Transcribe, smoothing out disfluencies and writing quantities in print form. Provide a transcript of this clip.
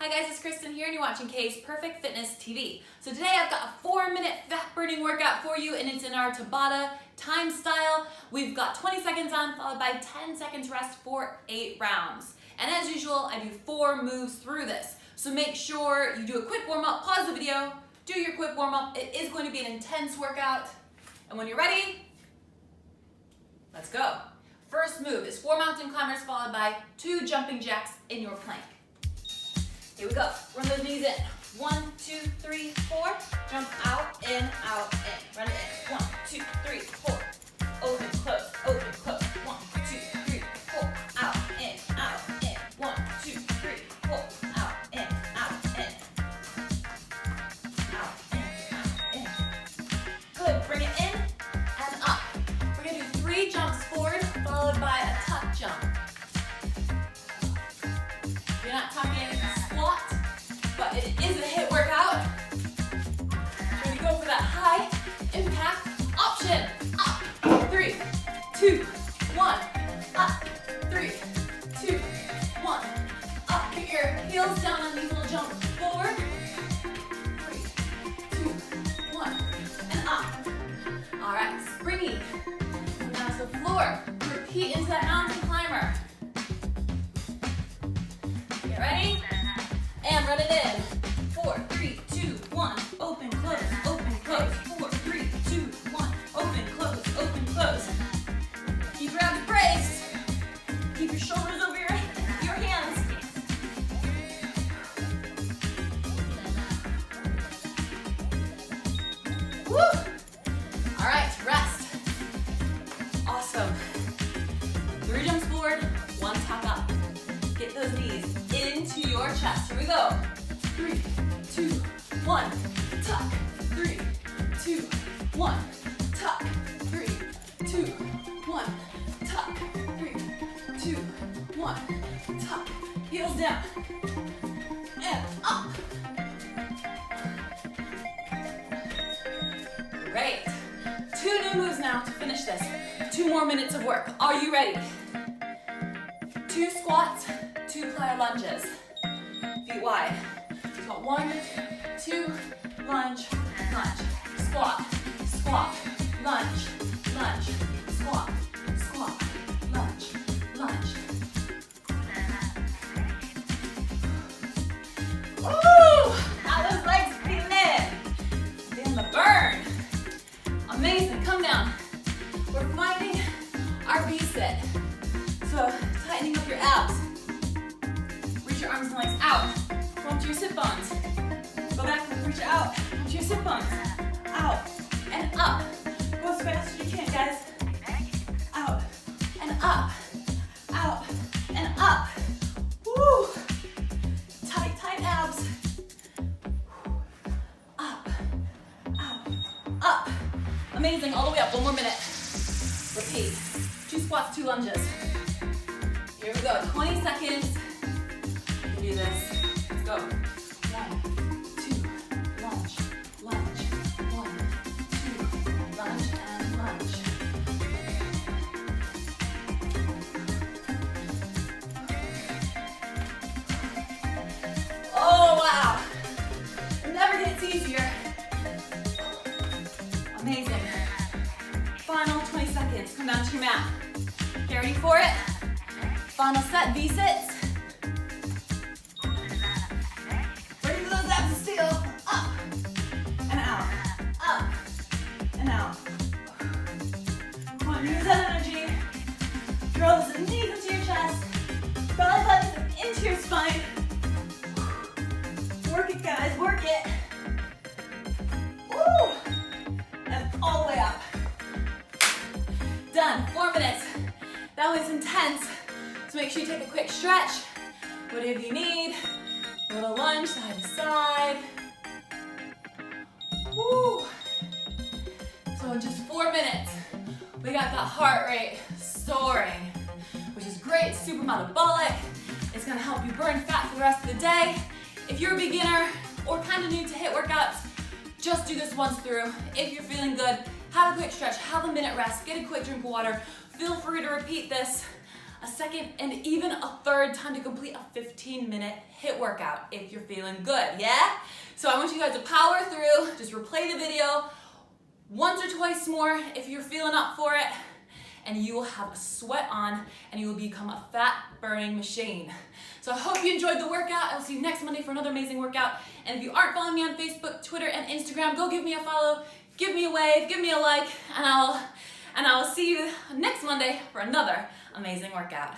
Hi guys, it's Kristen here and you're watching Kay's Perfect Fitness TV. So today I've got a 4-minute fat burning workout for you and it's in our Tabata time style. We've got 20 seconds on followed by 10 seconds rest for 8 rounds. And as usual, I do 4 moves through this. So make sure you do a quick warm up, pause the video, do your quick warm up. It is going to be an intense workout. And when you're ready, let's go. First move is 4 mountain climbers followed by 2 jumping jacks in your plank. Here we go. Run those knees in. 1, 2, 3, 4. Jump out, in, out, in. Run it in. 1, 2, 3, 4. Open, close, open, close. 1, 2, 3, 4. Out, in, out, in. 1, 2, 3, 4. Out, in, out, in. Out, in, out, in. Good. Bring it in and up. We're going to do 3 jumps forward followed by a tuck jump. You're not talking squat, but it is a HIIT workout. We're going to go for that high impact option. Up, 3, 2, 1. Up, 3, 2, 1. Up, get your heels down on these little jumps. Forward, 3, 2, 1, and up. All right, springy. Now to the floor. Repeat into that mountain climber. Get ready? And run it in. 4, 3, 2, 1. Open, close, open, close. 4, 3, 2, 1. Open, close, open, close. Keep your abs braced. Keep your shoulders over your hands. Woo! All right, rest. Awesome. 3 jumps forward, 1 tuck up. Get those knees into your chest. Here we go. 3, 2, 1. Tuck. 3, 2, 1. Tuck. 3, 2, 1. Tuck. 3, 2, 1. Tuck. Heels down. And up. Great. 2 new moves now to finish this. 2 more minutes of work. Are you ready? 2 squats, 2 plyo lunges. Feet wide. So 1, 2, lunge, lunge. Squat, squat, lunge, lunge. Squat, squat, lunge, lunge. Woo! How those legs feeling? In the burn. Amazing. Come down. We're finding our V-sit. So tightening up your abs. Reach your arms and legs out. Go up to your sit bones. Go back and reach out. Up to your sit bones. Out and up. Go as fast as you can, guys. Out and up. Out and up. Woo! Tight, tight abs. Up, out, up. Amazing. All the way up. 1 more minute. Repeat. 2 squats, 2 lunges. Here we go, 20 seconds. You can do this. Let's go. 1, 2, lunge, lunge. 1, 2, lunge and lunge. Oh, wow. It never gets easier. Amazing. Final 20 seconds. Come down to your mat. Get ready for it. Final set, V-sits. Ready for those abs to steel. Up and out, up and out. Come on, use that energy. Draw those knees into your chest. Belly button into your spine. Work it, guys, work it. Woo! And all the way up. Done, 4 minutes. That was intense. So make sure you take a quick stretch, whatever you need. A little lunge, side to side. Woo. So in just 4 minutes, we got that heart rate soaring, which is great, super metabolic. It's gonna help you burn fat for the rest of the day. If you're a beginner or kind of new to HIIT workouts, just do this once through. If you're feeling good, have a quick stretch, have a minute rest, get a quick drink of water. Feel free to repeat this a second, and even a third time to complete a 15-minute HIIT workout if you're feeling good, yeah? So I want you guys to power through, just replay the video once or twice more if you're feeling up for it, and you will have a sweat on and you will become a fat burning machine. So I hope you enjoyed the workout. I will see you next Monday for another amazing workout. And if you aren't following me on Facebook, Twitter, and Instagram, go give me a follow, give me a wave, give me a like, and I'll see you next Monday for another amazing workout.